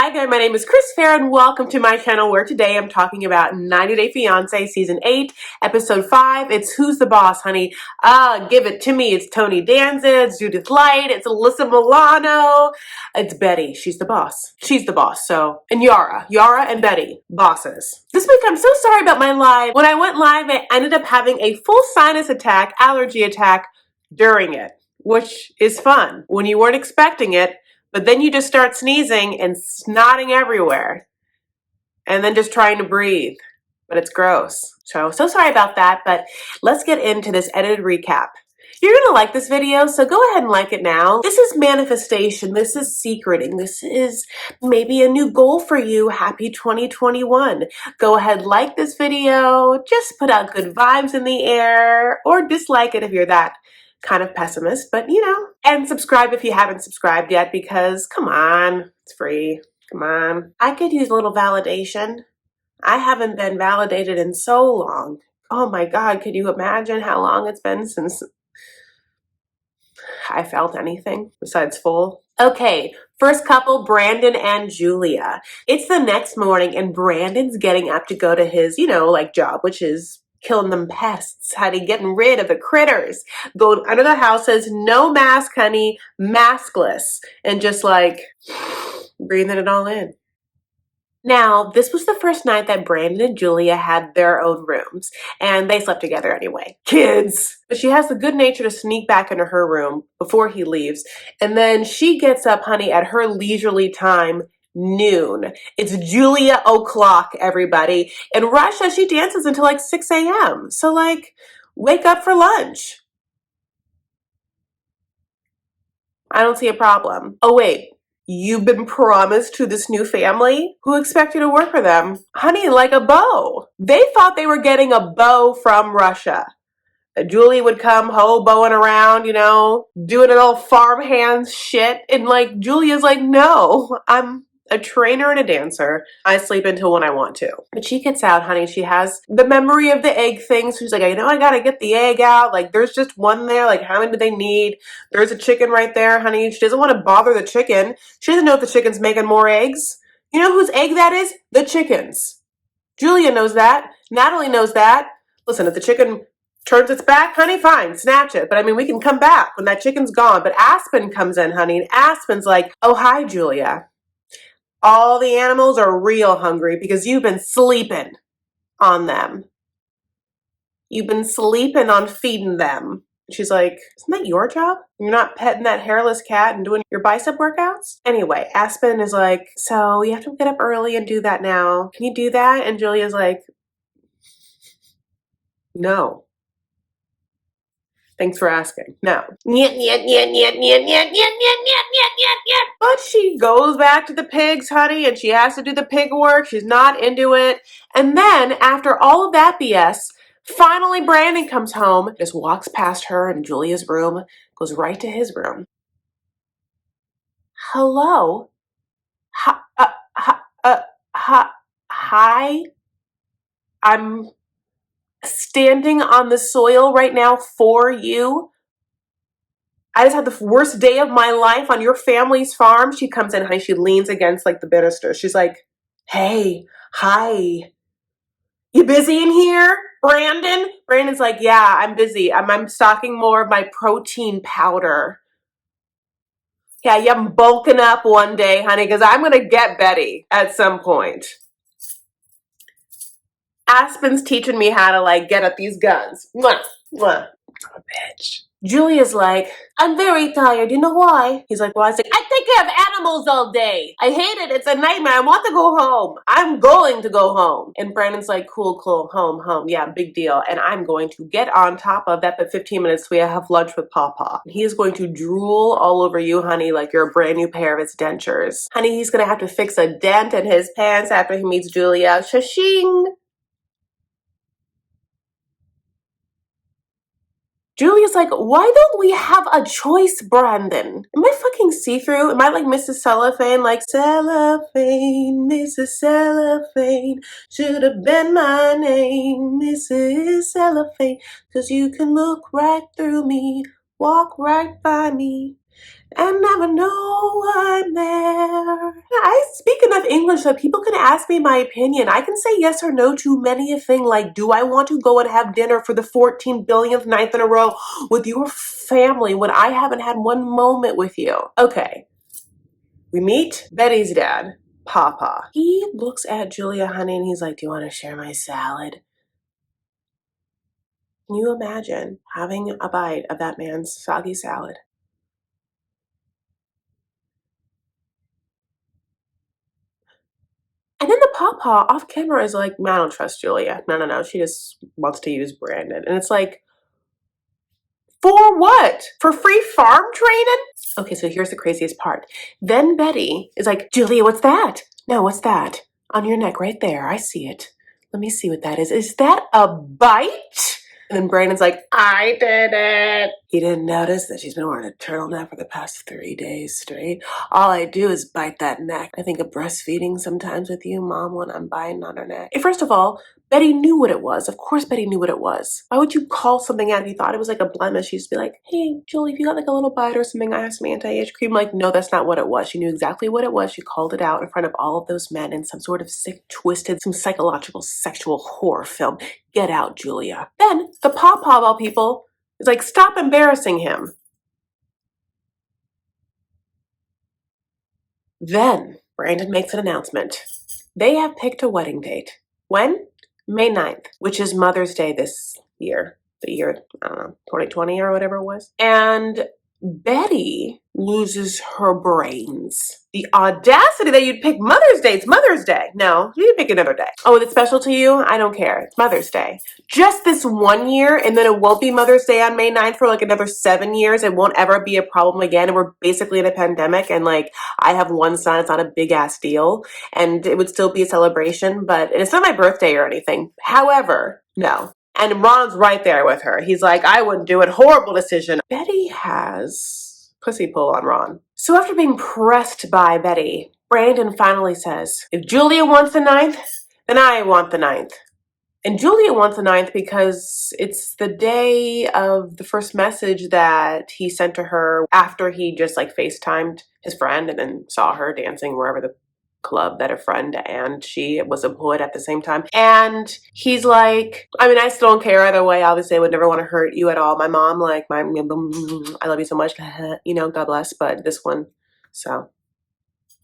Hi there, my name is Farah and welcome to my channel where today I'm talking about 90 Day Fiancé Season 8, Episode 5. It's Who's the Boss, honey? Give it to me. It's Tony Danza, it's Judith Light, it's Alyssa Milano, it's Betty. She's the boss. She's the boss, so. And Yara and Betty, bosses. This week I'm so sorry about my live. When I went live, I ended up having a full sinus attack, allergy attack during it, which is fun when you weren't expecting it. But then you just start sneezing and snotting everywhere. And then just trying to breathe. But it's gross. So sorry about that, but let's get into this edited recap. You're going to like this video, so go ahead and like it now. This is manifestation. This is secreting. This is maybe a new goal for you. Happy 2021. Go ahead, like this video. Just put out good vibes in the air. Or dislike it if you're that kind of pessimist, but you know. And subscribe if you haven't subscribed yet, because come on, it's free. Come on. I could use a little validation. I haven't been validated in so long. Oh my God, could you imagine how long it's been since I felt anything besides full? Okay, first couple, Brandon and Julia. It's the next morning and Brandon's getting up to go to his, job, which is killing them pests, honey, getting rid of the critters. Going under the house, says no mask, honey, maskless, and just like breathing it all in. Now, this was the first night that Brandon and Julia had their own rooms, and they slept together anyway. Kids! But she has the good nature to sneak back into her room before he leaves, and then she gets up, honey, at her leisurely time, noon. It's Julia o'clock, everybody. In Russia, she dances until like 6 a.m. So like, wake up for lunch. I don't see a problem. Oh wait, you've been promised to this new family? Who expect you to work for them? Honey, like a beau. They thought they were getting a beau from Russia. Julie would come hoboing around, doing it all farmhand shit. And like, Julia's like, no, I'm a trainer and a dancer. I sleep until when I want to. But she gets out, honey. She has the memory of the egg thing. So she's like, I gotta get the egg out. Like, there's just one there. Like, how many do they need? There's a chicken right there, honey. She doesn't want to bother the chicken. She doesn't know if the chicken's making more eggs. You know whose egg that is? The chicken's. Julia knows that. Natalie knows that. Listen, if the chicken turns its back, honey, fine, snatch it. But I mean, we can come back when that chicken's gone. But Aspen comes in, honey, and Aspen's like, oh, hi, Julia. All the animals are real hungry because you've been sleeping on them. You've been sleeping on feeding them. She's like, isn't that your job? You're not petting that hairless cat and doing your bicep workouts? Anyway, Aspen is like, so you have to get up early and do that now. Can you do that? And Julia's like, no. Thanks for asking. No. But she goes back to the pigs, honey, and she has to do the pig work. She's not into it. And then, after all of that BS, finally Brandon comes home, just walks past her in Julia's room, goes right to his room. Hello? Hi? I'm standing on the soil right now for you. I just had the worst day of my life on your family's farm. She comes in, honey, she leans against like the banister. She's like, hey, hi. You busy in here, Brandon? Brandon's like, yeah, I'm busy. I'm stocking more of my protein powder. Yeah, I'm bulking up one day, honey, because I'm going to get Betty at some point. Aspen's teaching me how to like get at these guns. Mwah, mwah. I'm a bitch. Julia's like, I'm very tired. You know why? He's like, why? Well, I take care of animals all day. I hate it. It's a nightmare. I want to go home. I'm going to go home. And Brandon's like, cool, home. Yeah, big deal. And I'm going to get on top of that. But 15 minutes, we have lunch with Papa. He is going to drool all over you, honey, like you're a brand new pair of his dentures. Honey, he's going to have to fix a dent in his pants after he meets Julia. Shashing. Julia's like, why don't we have a choice, Brandon? Am I fucking see-through? Am I like Mrs. Cellophane? Like, Cellophane, Mrs. Cellophane, should have been my name, Mrs. Cellophane, 'cause you can look right through me, walk right by me, and never know I'm there. I speak enough English that people can ask me my opinion. I can say yes or no to many a thing, like, do I want to go and have dinner for the 14 billionth night in a row with your family when I haven't had one moment with you? Okay. We meet Betty's dad, Papa. He looks at Julia, honey, and he's like, do you want to share my salad? Can you imagine having a bite of that man's soggy salad? And then the papa off camera is like, I don't trust Julia. No. She just wants to use Brandon. And it's like, for what? For free farm training? Okay, so here's the craziest part. Then Betty is like, Julia, what's that? No, what's that? On your neck right there. I see it. Let me see what that is. Is that a bite? And then Brandon's like, I did it. He didn't notice that she's been wearing a turtleneck for the past 3 days straight. All I do is bite that neck. I think of breastfeeding sometimes with you, Mom, when I'm biting on her neck. First of all, Betty knew what it was. Of course Betty knew what it was. Why would you call something out if you thought it was like a blemish? You'd just be like, hey, Julie, if you got like a little bite or something, I have some anti-age cream. Like, no, that's not what it was. She knew exactly what it was. She called it out in front of all of those men in some sort of sick, twisted, some psychological, sexual horror film. Get out, Julia. Then the pawpaw of all people is like, stop embarrassing him. Then Brandon makes an announcement. They have picked a wedding date. When? May 9th, which is Mother's Day this year. The year, I don't know, 2020 or whatever it was. And Betty loses her brains. The audacity that you'd pick Mother's Day. It's Mother's Day. No, you pick another day. Oh, it's special to you? I don't care. It's Mother's Day. Just this 1 year, and then it won't be Mother's Day on May 9th for like another 7 years. It won't ever be a problem again. And we're basically in a pandemic, and like, I have one son. It's not a big ass deal, and it would still be a celebration, but it's not my birthday or anything. However, no. And Ron's right there with her. He's like, I wouldn't do it. Horrible decision. Betty has pussy pull on Ron. So after being pressed by Betty, Brandon finally says, if Julia wants the 9th, then I want the 9th. And Julia wants the 9th because it's the day of the first message that he sent to her after he just like FaceTimed his friend and then saw her dancing wherever the club that a friend and she was employed at the same time. And he's like, I mean, I still don't care either way. Obviously, I would never want to hurt you at all. My mom, like, I love you so much, you know, God bless, but this one, so.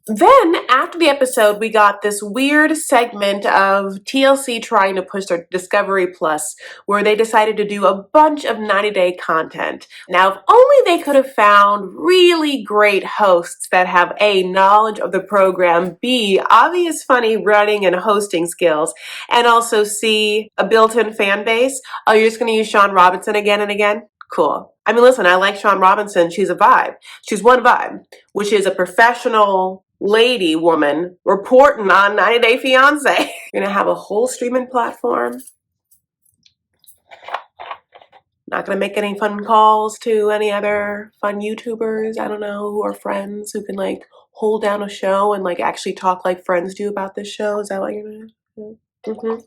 Then, after the episode, we got this weird segment of TLC trying to push their Discovery Plus, where they decided to do a bunch of 90-day content. Now, if only they could have found really great hosts that have A, knowledge of the program, B, obvious funny writing and hosting skills, and also C, a built-in fan base. Oh, you're just going to use Sean Robinson again and again? Cool. I mean, listen, I like Sean Robinson. She's a vibe. She's one vibe, which is a professional lady woman reporting on 90 Day Fiancé. You're going to have a whole streaming platform. Not going to make any fun calls to any other fun YouTubers, I don't know, who are friends who can like hold down a show and like actually talk like friends do about this show. Is that what you're going to do?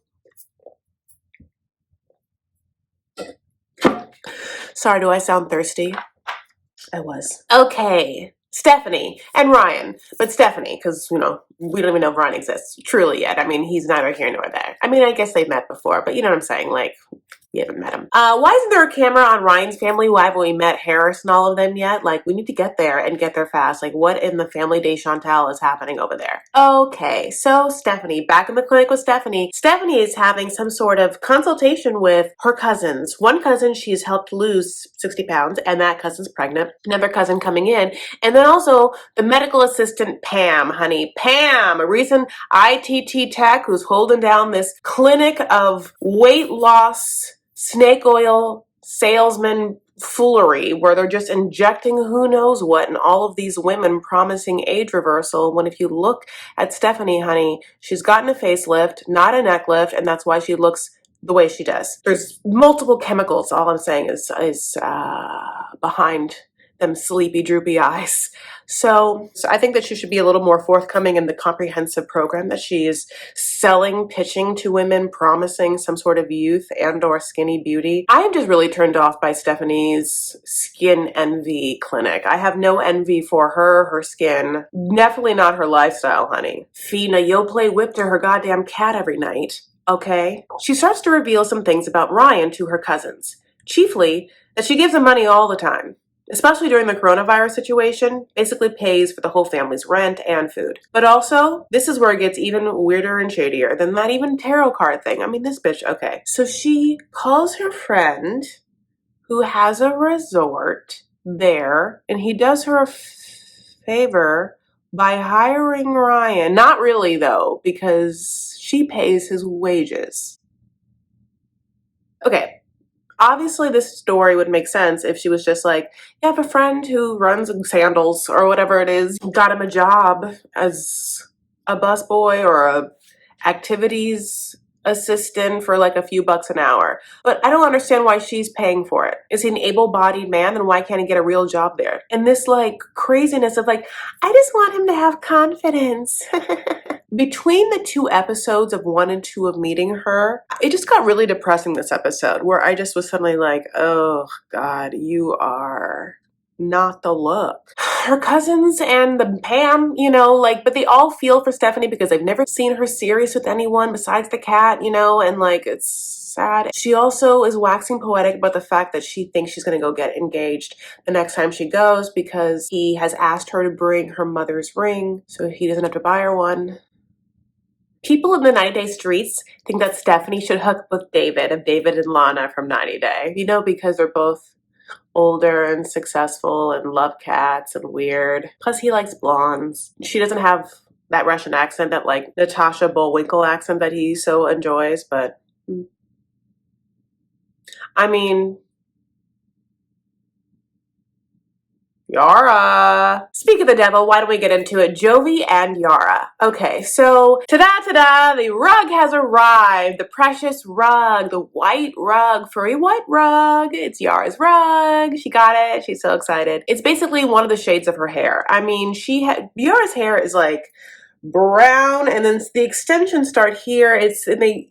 Sorry, do I sound thirsty? I was. Okay. Stephanie and Ryan, but Stephanie, because, you know, we don't even know if Ryan exists truly yet. I mean, he's neither here nor there. I mean, I guess they've met before, but you know what I'm saying? Like, we haven't met him. Why isn't there a camera on Ryan's family? Why haven't we met Harris and all of them yet? Like, we need to get there and get there fast. Like, what in the family de Chantal is happening over there? Okay, so Stephanie, back in the clinic with Stephanie. Stephanie is having some sort of consultation with her cousins. One cousin she's helped lose 60 pounds, and that cousin's pregnant. Another cousin coming in. And then also the medical assistant, Pam, honey. Pam, a recent ITT tech who's holding down this clinic of weight loss snake oil salesman foolery where they're just injecting who knows what in all of these women promising age reversal, when if you look at Stephanie, honey, she's gotten a facelift, not a neck lift, and that's why she looks the way she does. There's multiple chemicals, all I'm saying is behind them sleepy, droopy eyes. So I think that she should be a little more forthcoming in the comprehensive program that she is selling, pitching to women, promising some sort of youth and or skinny beauty. I am just really turned off by Stephanie's skin envy clinic. I have no envy for her skin. Definitely not her lifestyle, honey. Fina, you'll play whip to her goddamn cat every night. Okay? She starts to reveal some things about Ryan to her cousins. Chiefly, that she gives him money all the time. Especially during the coronavirus situation, basically pays for the whole family's rent and food. But also, this is where it gets even weirder and shadier than that even tarot card thing. I mean, this bitch, okay. So she calls her friend who has a resort there, and he does her a favor by hiring Ryan. Not really, though, because she pays his wages. Okay. Obviously, this story would make sense if she was just like, you have a friend who runs sandals or whatever it is, got him a job as a busboy or a activities assistant for like a few bucks an hour. But I don't understand why she's paying for it. Is he an able-bodied man? Then why can't he get a real job there? And this like craziness of like, I just want him to have confidence. Between the 2 episodes of 1 and 2 of meeting her, it just got really depressing this episode where I just was suddenly like, oh God, you are not the look. Her cousins and the Pam, you know, like, but they all feel for Stephanie because they've never seen her serious with anyone besides the cat, you know, and like, it's sad. She also is waxing poetic about the fact that she thinks she's going to go get engaged the next time she goes because he has asked her to bring her mother's ring so he doesn't have to buy her one. People in the 90 Day streets think that Stephanie should hook up with David, of David and Lana from 90 Day, you know, because they're both older and successful and love cats and weird. Plus, he likes blondes. She doesn't have that Russian accent, that like Natasha Bullwinkle accent that he so enjoys, but I mean, Yara. Speak of the devil, why don't we get into it? Jovi and Yara. Okay, so ta-da, the rug has arrived. The precious rug, the white rug, furry white rug. It's Yara's rug. She got it. She's so excited. It's basically one of the shades of her hair. I mean, Yara's hair is like brown, and then the extensions start here.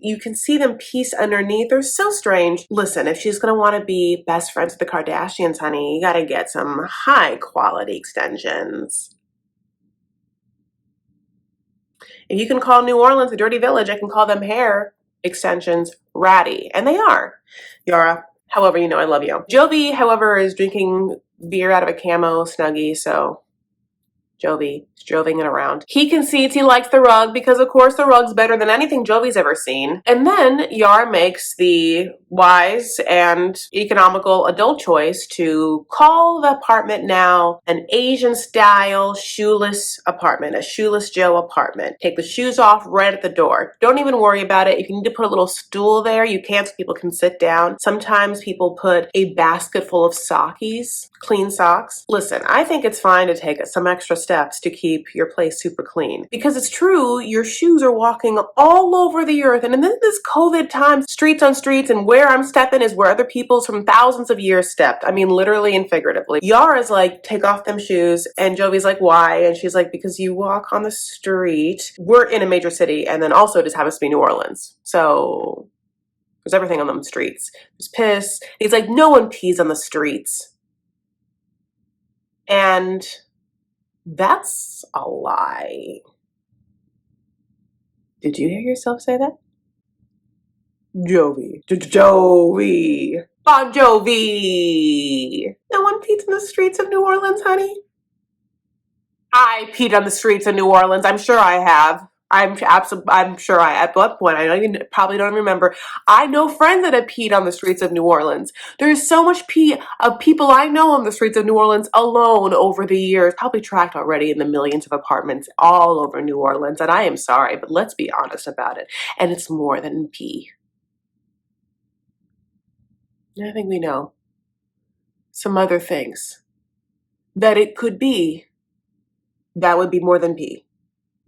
You can see them pieced underneath. They're so strange. Listen, if she's gonna want to be best friends with the Kardashians, honey, you gotta get some high quality extensions. If you can call New Orleans a dirty village, I can call them hair extensions ratty, and they are. Yara, however, you know I love you. Jovi, however, is drinking beer out of a camo Snuggie, so Jovi is droving it around. He concedes he likes the rug because, of course, the rug's better than anything Jovi's ever seen. And then Yara makes the wise and economical adult choice to call the apartment now an Asian-style shoeless apartment, a shoeless Joe apartment. Take the shoes off right at the door. Don't even worry about it. If you need to put a little stool there, you can so people can sit down. Sometimes people put a basket full of sockies, clean socks. Listen, I think it's fine to take some extra steps to keep your place super clean. Because it's true, your shoes are walking all over the earth. And in this COVID time, streets on streets, and where I'm stepping is where other people's from thousands of years stepped. I mean, literally and figuratively. Yara's like, take off them shoes. And Jovi's like, why? And she's like, because you walk on the street. We're in a major city. And then also just happens to be New Orleans. So there's everything on them streets. There's piss. He's like, no one pees on the streets. And that's a lie. Did you hear yourself say that? Jovi. Jovi. Bon Jovi. No one pees in the streets of New Orleans, honey. I peed on the streets of New Orleans. I'm sure I have. I'm sure at what point, probably don't remember. I know friends that have peed on the streets of New Orleans. There's so much pee of people I know on the streets of New Orleans alone over the years, probably tracked already in the millions of apartments all over New Orleans. And I am sorry, but let's be honest about it. And it's more than pee. I think we know some other things that it could be that would be more than pee.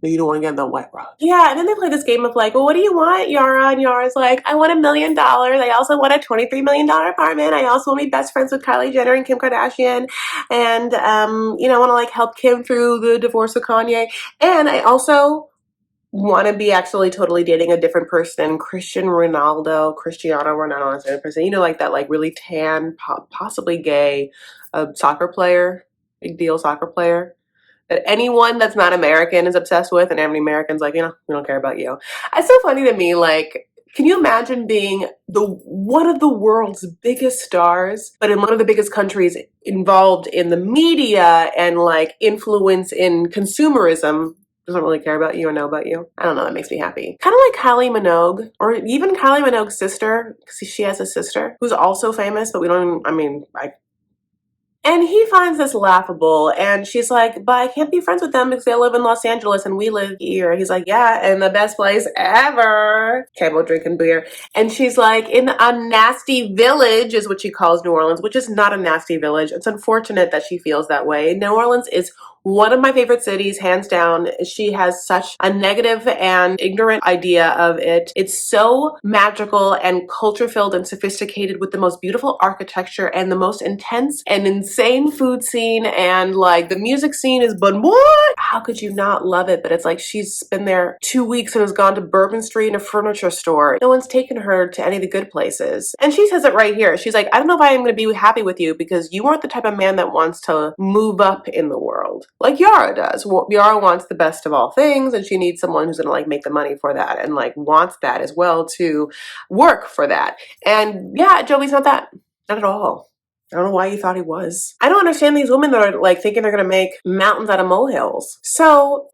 You don't want to get in the wet rug. Yeah, and then they play this game of like, well, what do you want, Yara? And Yara's like, I want $1 million. I also want a $23 million apartment. I also want to be best friends with Kylie Jenner and Kim Kardashian. And, I want to like help Kim through the divorce with Kanye. And I also want to be actually totally dating a different person. Cristiano Ronaldo is a person. Like that like really tan, possibly gay soccer player, big deal soccer player that anyone that's not American is obsessed with, and every American's like, we don't care about you. It's so funny to me, like, can you imagine being one of the world's biggest stars, but in one of the biggest countries involved in the media and like influence in consumerism, doesn't really care about you or know about you? I don't know, that makes me happy. Kind of like Kylie Minogue, or even Kylie Minogue's sister, because she has a sister who's also famous, but we don't, and he finds this laughable, and she's like, but I can't be friends with them because they live in Los Angeles and we live here. He's like, yeah, in the best place ever. Cabo drinking beer. And she's like, in a nasty village is what she calls New Orleans, which is not a nasty village. It's unfortunate that she feels that way. New Orleans is one of my favorite cities, hands down. She has such a negative and ignorant idea of it. It's so magical and culture-filled and sophisticated with the most beautiful architecture and the most intense and insane food scene, and like the music scene is, but what? How could you not love it? But it's like she's been there 2 weeks and has gone to Bourbon Street and a furniture store. No one's taken her to any of the good places. And she says it right here. She's like, I don't know if I am going to be happy with you because you aren't the type of man that wants to move up in the world like Yara does. Yara wants the best of all things, and she needs someone who's gonna like make the money for that and like wants that as well to work for that. And yeah, Jovi's not that. Not at all. I don't know why you thought he was. I don't understand these women that are like thinking they're gonna make mountains out of molehills. So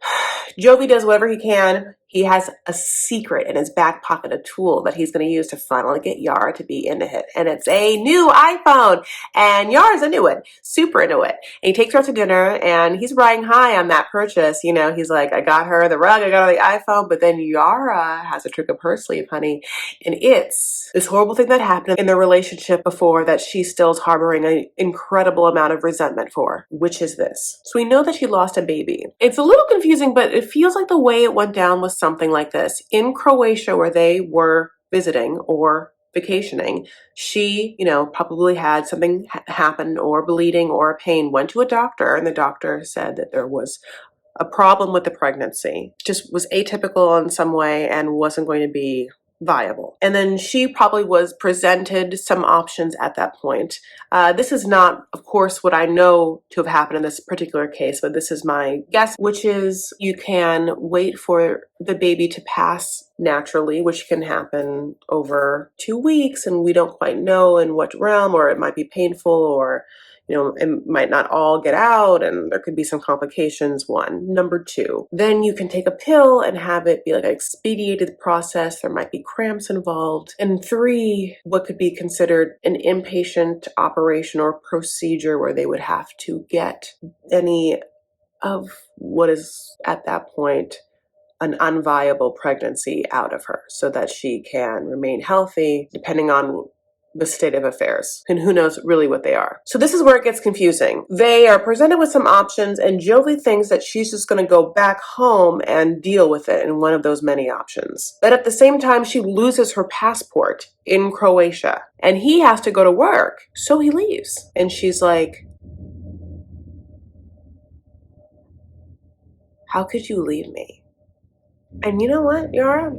Jovi does whatever he can. He has a secret in his back pocket, a tool that he's going to use to finally get Yara to be into it. And it's a new iPhone. And Yara's into it, super into it. And he takes her out to dinner, and he's riding high on that purchase. He's like, I got her the rug, I got her the iPhone. But then Yara has a trick up her sleeve, honey. And it's this horrible thing that happened in their relationship before that she still is harboring an incredible amount of resentment for, which is this. So we know that she lost a baby. It's a little confusing, but it feels like the way it went down was something like this. In Croatia, where they were visiting or vacationing, she, probably had something happen or bleeding or a pain, went to a doctor, and the doctor said that there was a problem with the pregnancy. Just was atypical in some way and wasn't going to be viable. And then she probably was presented some options at that point. This is not, of course, what I know to have happened in this particular case, but this is my guess, which is you can wait for the baby to pass naturally, which can happen over 2 weeks, and we don't quite know in what realm, or it might be painful, or it might not all get out, and there could be some complications, one. Number two, then you can take a pill and have it be like an expedited process. There might be cramps involved. And three, what could be considered an inpatient operation or procedure where they would have to get any of what is at that point an unviable pregnancy out of her so that she can remain healthy, depending on the state of affairs, and who knows really what they are. So this is where it gets confusing. They are presented with some options, and Jovi thinks that she's just going to go back home and deal with it in one of those many options. But at the same time, she loses her passport in Croatia, and he has to go to work, so he leaves. And she's like, how could you leave me? And you know what, Yara?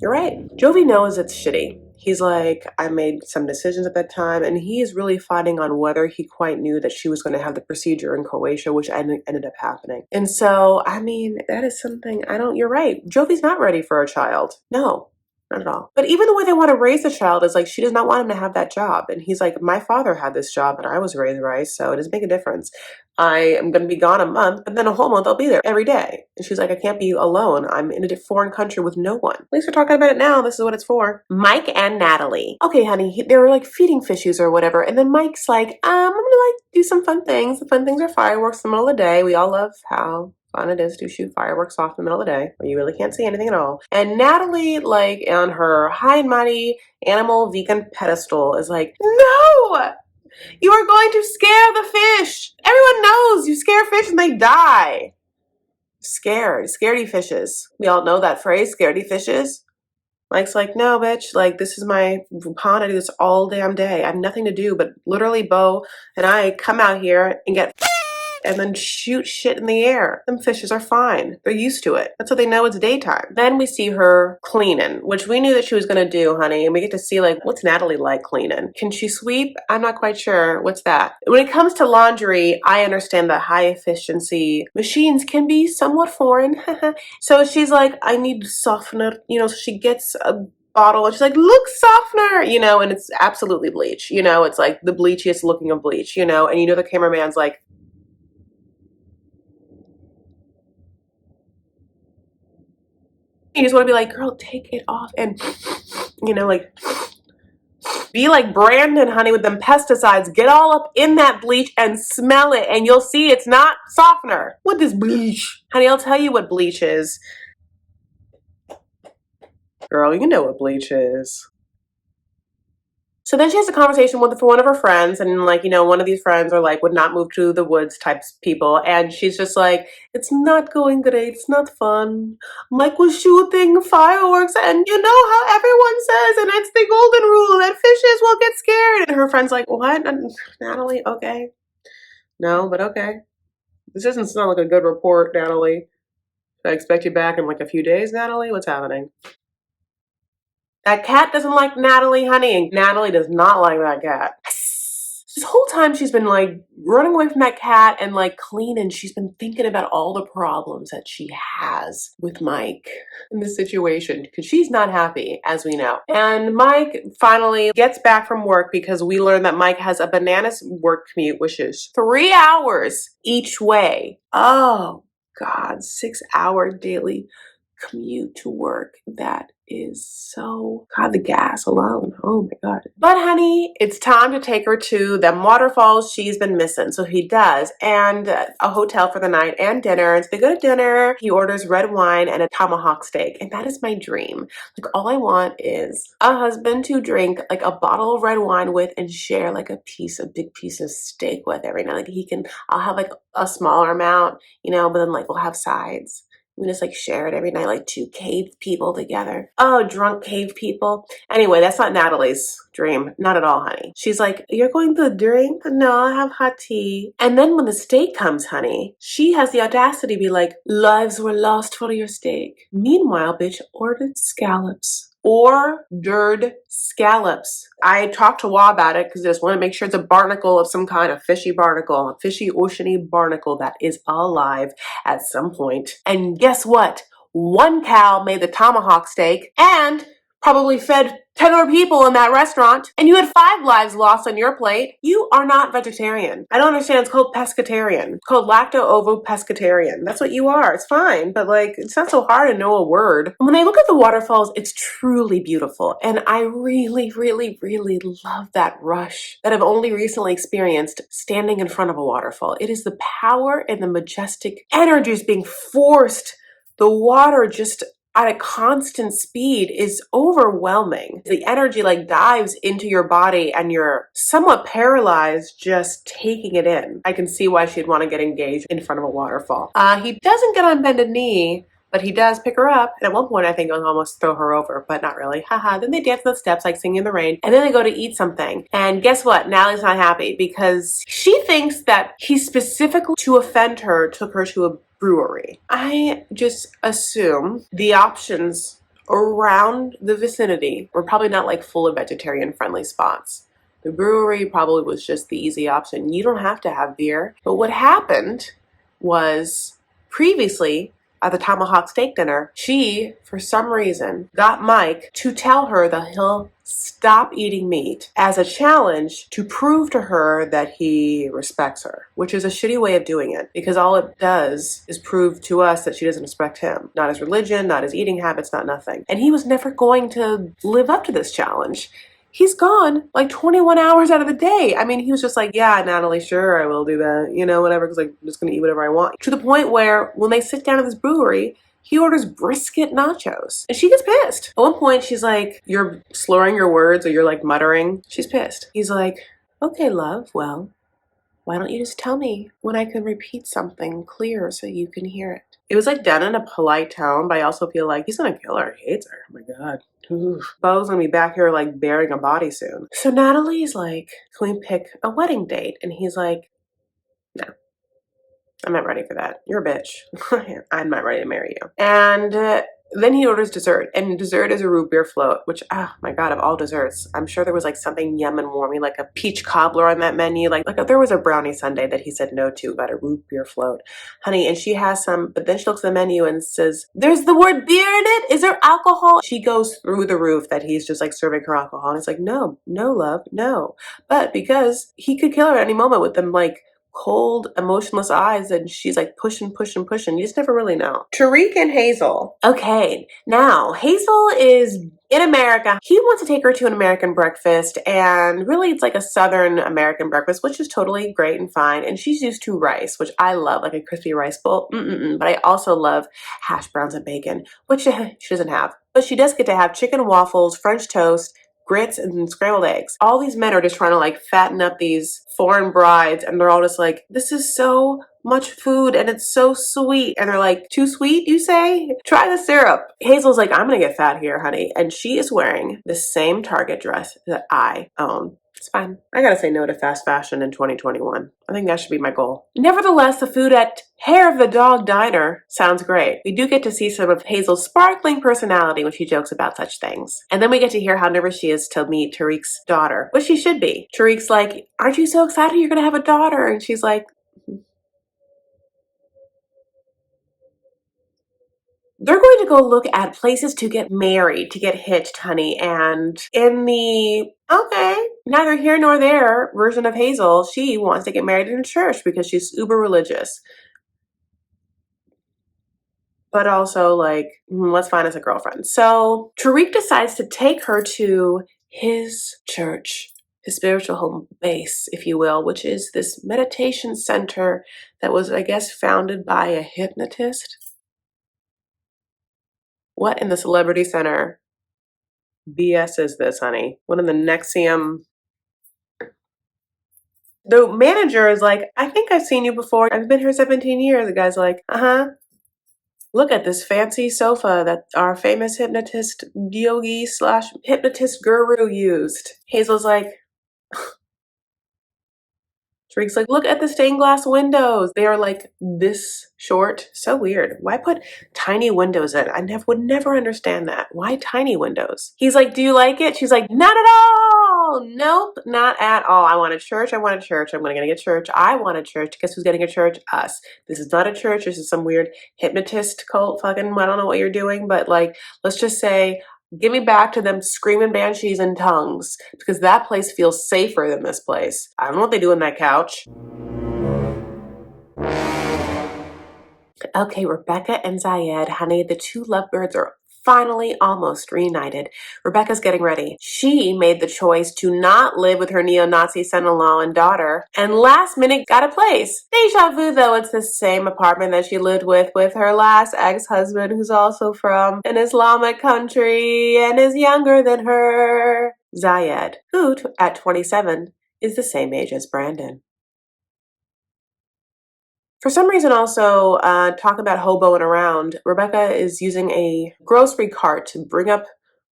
You're right. Jovi knows it's shitty. He's like, I made some decisions at that time, and he is really fighting on whether he quite knew that she was going to have the procedure in Croatia, which ended up happening. And so, that is something you're right. Jovi's not ready for a child. No. Not at all. But even the way they want to raise the child is like, she does not want him to have that job. And he's like, my father had this job and I was raised right, so it doesn't make a difference. I am going to be gone a month, but then a whole month I'll be there every day. And she's like, I can't be alone. I'm in a foreign country with no one. At least we're talking about it now. This is what it's for. Mike and Natalie. Okay, honey, they were like feeding fishies or whatever. And then Mike's like, I'm going to like do some fun things. The fun things are fireworks in the middle of the day. We all love how fun it is to shoot fireworks off in the middle of the day where you really can't see anything at all. And Natalie, like on her high and mighty animal vegan pedestal, is like, no, you are going to scare the fish. Everyone knows you scare fish and they die. Scared. Scaredy fishes. We all know that phrase, scaredy fishes. Mike's like, no, bitch, like, this is my pond. I do this all damn day. I have nothing to do but literally Bo and I come out here and get and then shoot shit in the air. Them fishes are fine. They're used to it. That's what they know, it's daytime. Then we see her cleaning, which we knew that she was gonna do, honey. And we get to see, like, what's Natalie like cleaning? Can she sweep? I'm not quite sure. What's that? When it comes to laundry, I understand that high efficiency machines can be somewhat foreign. So she's like, I need softener. You know, so she gets a bottle and she's like, look, softener, you know, and it's absolutely bleach. You know, it's like the bleachiest looking of bleach, you know, and you know the cameraman's like, you just want to be like, girl, take it off and, you know, like, be like Brandon, honey, with them pesticides. Get all up in that bleach and smell it, and you'll see it's not softener. What is bleach? Honey, I'll tell you what bleach is. Girl, you know what bleach is. So then she has a conversation with for one of her friends, and like, you know, one of these friends are like would not move to the woods types people, and she's just like, it's not going great, it's not fun. Mike was shooting fireworks, and you know how everyone says, and it's the golden rule that fishes will get scared. And her friend's like, what? And Natalie, okay. No, but okay. This doesn't sound like a good report, Natalie. Should I expect you back in like a few days, Natalie? What's happening? That cat doesn't like Natalie, honey, and Natalie does not like that cat. This whole time she's been like running away from that cat and like cleaning. She's been thinking about all the problems that she has with Mike in this situation because she's not happy, as we know. And Mike finally gets back from work because we learned that Mike has a bananas work commute, which is 3 hours each way. Oh, God, 6-hour daily commute to work. That is so, God, the gas alone. Oh my God. But honey, it's time to take her to them waterfalls she's been missing. So he does, and a hotel for the night and dinner. And so they go to dinner. He orders red wine and a tomahawk steak. And that is my dream. Like, all I want is a husband to drink like a bottle of red wine with and share like a big piece of steak with every night. Like I'll have like a smaller amount, you know, but then like we'll have sides. We just like share it every night, like two cave people together. Oh, drunk cave people. Anyway, that's not Natalie's dream. Not at all, honey. She's like, you're going to drink? No, I have hot tea. And then when the steak comes, honey, she has the audacity to be like, lives were lost for your steak. Meanwhile, bitch ordered scallops. Ordered scallops. I talked to Wa about it because I just want to make sure it's a barnacle of some kind, a fishy barnacle, a fishy oceany barnacle that is alive at some point. And guess what? One cow made the tomahawk steak and probably fed 10 other people in that restaurant, and you had 5 lives lost on your plate. You are not vegetarian. I don't understand. It's called pescatarian. It's called lacto-ovo-pescatarian. That's what you are. It's fine, but like, it's not so hard to know a word. When I look at the waterfalls, it's truly beautiful, and I really, really, really love that rush that I've only recently experienced standing in front of a waterfall. It is the power and the majestic energies being forced. The water just at a constant speed is overwhelming. The energy like dives into your body and you're somewhat paralyzed just taking it in. I can see why she'd want to get engaged in front of a waterfall. He doesn't get on bended knee, but he does pick her up. And at one point, I think he'll almost throw her over, but not really. Haha. Then they dance on the steps like singing in the rain. And then they go to eat something. And guess what? Natalie's not happy because she thinks that he specifically to offend her took her to a brewery. I just assume the options around the vicinity were probably not like full of vegetarian friendly spots. The brewery probably was just the easy option. You don't have to have beer. But what happened was previously at the tomahawk steak dinner, she, for some reason, got Mike to tell her that he'll stop eating meat as a challenge to prove to her that he respects her, which is a shitty way of doing it because all it does is prove to us that she doesn't respect him. Not his religion, not his eating habits, not nothing. And he was never going to live up to this challenge. He's gone like 21 hours out of the day. I mean, he was just like, yeah, Natalie, sure, I will do that. You know, whatever, because like, I'm just going to eat whatever I want. To the point where when they sit down at this brewery, he orders brisket nachos. And she gets pissed. At one point, she's like, you're slurring your words or you're like muttering. She's pissed. He's like, okay, love, well, why don't you just tell me when I can repeat something clear so you can hear it? It was like done in a polite tone, but I also feel like he's gonna kill her. He hates her. Oh my god. Oof. Bo's gonna be back here like bearing a body soon. So Natalie's like, can we pick a wedding date? And he's like, no, I'm not ready for that. You're a bitch. I'm not ready to marry you. And then he orders dessert, and dessert is a root beer float, which, oh my god, of all desserts, I'm sure there was like something yum and warmy, like a peach cobbler on that menu. Like there was a brownie sundae that he said no to, but a root beer float. Honey, and she has some, but then she looks at the menu and says, there's the word beer in it? Is there alcohol? She goes through the roof that he's just like serving her alcohol, and it's like, no, love, no. But because he could kill her at any moment with them like cold, emotionless eyes, and she's like pushing. You just never really know. Tariq and Hazel. Okay, now Hazel is in America. He wants to take her to an American breakfast, and really it's like a Southern American breakfast, which is totally great and fine. And she's used to rice, which I love, like a crispy rice bowl. But I also love hash browns and bacon, which she doesn't have. But she does get to have chicken and waffles, French toast, grits, and scrambled eggs. All these men are just trying to like fatten up these foreign brides, and they're all just like, this is so much food and it's so sweet. And they're like, too sweet, you say? Try the syrup. Hazel's like, I'm gonna get fat here, honey. And she is wearing the same Target dress that I own. It's fine. I gotta say no to fast fashion in 2021. I think that should be my goal. Nevertheless, the food at Hair of the Dog Diner sounds great. We do get to see some of Hazel's sparkling personality when she jokes about such things. And then we get to hear how nervous she is to meet Tariq's daughter, which she should be. Tariq's like, aren't you so excited you're gonna have a daughter? And she's like, they're going to go look at places to get married, to get hitched, honey. And in the, okay, neither here nor there version of Hazel, she wants to get married in a church because she's uber religious. But also like, let's find us a girlfriend. So Tariq decides to take her to his church, his spiritual home base, if you will, which is this meditation center that was, I guess, founded by a hypnotist. What in the Celebrity Center BS is this, honey? What in the Nexium? The manager is like, I think I've seen you before. I've been here 17 years. The guy's like, uh-huh. Look at this fancy sofa that our famous hypnotist yogi / hypnotist guru used. Hazel's like, Tariq's like, look at the stained glass windows. They are like this short. So weird. Why put tiny windows in? I would never understand that. Why tiny windows? He's like, do you like it? She's like, not at all. Nope, not at all. I want a church. I'm going to get a church. I want a church. Guess who's getting a church? Us. This is not a church. This is some weird hypnotist cult. Fucking, I don't know what you're doing, but like, let's just say, give me back to them screaming banshees in tongues, because that place feels safer than this place. I don't know what they do on that couch. Okay, Rebecca and Zayed, honey, the two lovebirds are finally almost reunited. Rebecca's getting ready. She made the choice to not live with her neo-Nazi son-in-law and daughter, and last minute got a place. Deja vu, though, it's the same apartment that she lived with her last ex-husband, who's also from an Islamic country and is younger than her. Zayed, who, at 27, is the same age as Brandon. For some reason also, talk about hoboing around, Rebecca is using a grocery cart to bring up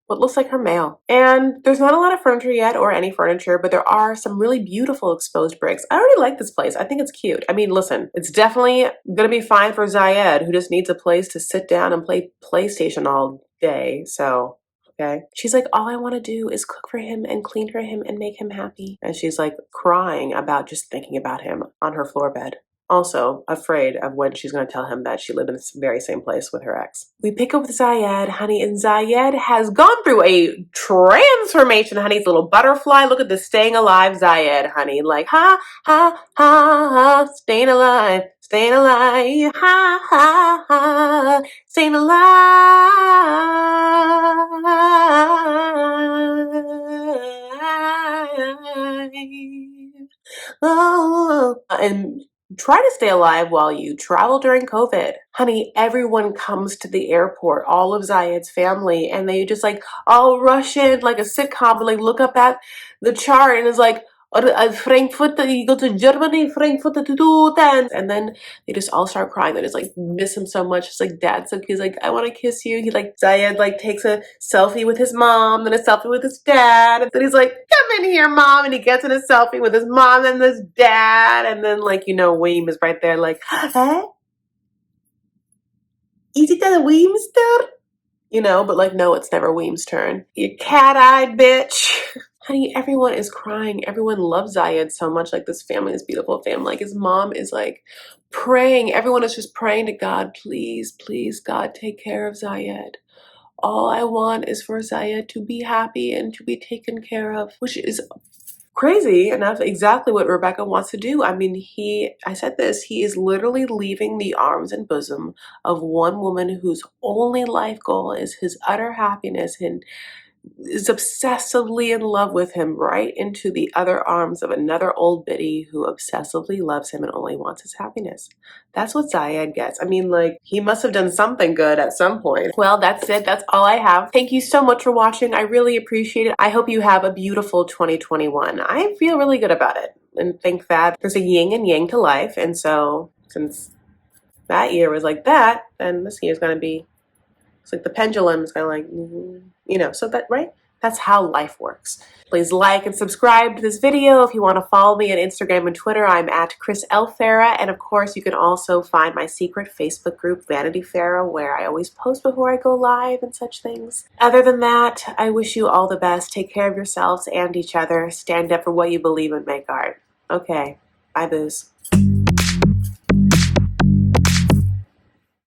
what looks like her mail. And there's not a lot of furniture yet, or any furniture, but there are some really beautiful exposed bricks. I already like this place. I think it's cute. I mean, listen, it's definitely going to be fine for Zayed, who just needs a place to sit down and play PlayStation all day. So, okay. She's like, all I want to do is cook for him and clean for him and make him happy. And she's like crying about just thinking about him on her floor bed. Also afraid of when she's going to tell him that she lived in the very same place with her ex. We pick up with Zayed, honey, and Zayed has gone through a transformation, honey. It's a little butterfly. Look at the staying alive Zayed, honey. Like, ha, ha, ha, ha, staying alive, ha, ha, ha, staying alive. Oh, and try to stay alive while you travel during COVID. Honey, everyone comes to the airport, all of Zayed's family, and they just like all rush in like a sitcom, but like look up at the chart and is like, Or Frankfurt, you go to Germany, Frankfurt to do that. And then they just all start crying. They just like miss him so much. It's like, Dad, so he's like, I want to kiss you. He like, Zayed like takes a selfie with his mom, then a selfie with his dad. And then he's like, come in here, Mom. And he gets in a selfie with his mom and his dad. And then like, you know, Weem is right there like, huh? Is it that Weem's turn? You know, but like, no, it's never Weem's turn. You cat-eyed bitch. Honey, everyone is crying. Everyone loves Zayed so much. Like, this family, this beautiful family. Like, his mom is like praying. Everyone is just praying to God, please, please, God, take care of Zayed. All I want is for Zayed to be happy and to be taken care of, which is crazy. And that's exactly what Rebecca wants to do. I mean, I said this, he is literally leaving the arms and bosom of one woman whose only life goal is his utter happiness and is obsessively in love with him, right into the other arms of another old biddy who obsessively loves him and only wants his happiness. That's what Zayed gets. I mean, like, he must have done something good at some point. Well, that's it. That's all I have. Thank you so much for watching. I really appreciate it. I hope you have a beautiful 2021. I feel really good about it and think that there's a yin and yang to life. And so since that year was like that, then this year's going to be, it's like the pendulum is kind of like, you know, so that, right? That's how life works. Please like and subscribe to this video. If you want to follow me on Instagram and Twitter, I'm at Chris L. Farah. And of course, you can also find my secret Facebook group, Vanity Farah, where I always post before I go live and such things. Other than that, I wish you all the best. Take care of yourselves and each other. Stand up for what you believe in, make art. Okay, bye, boos.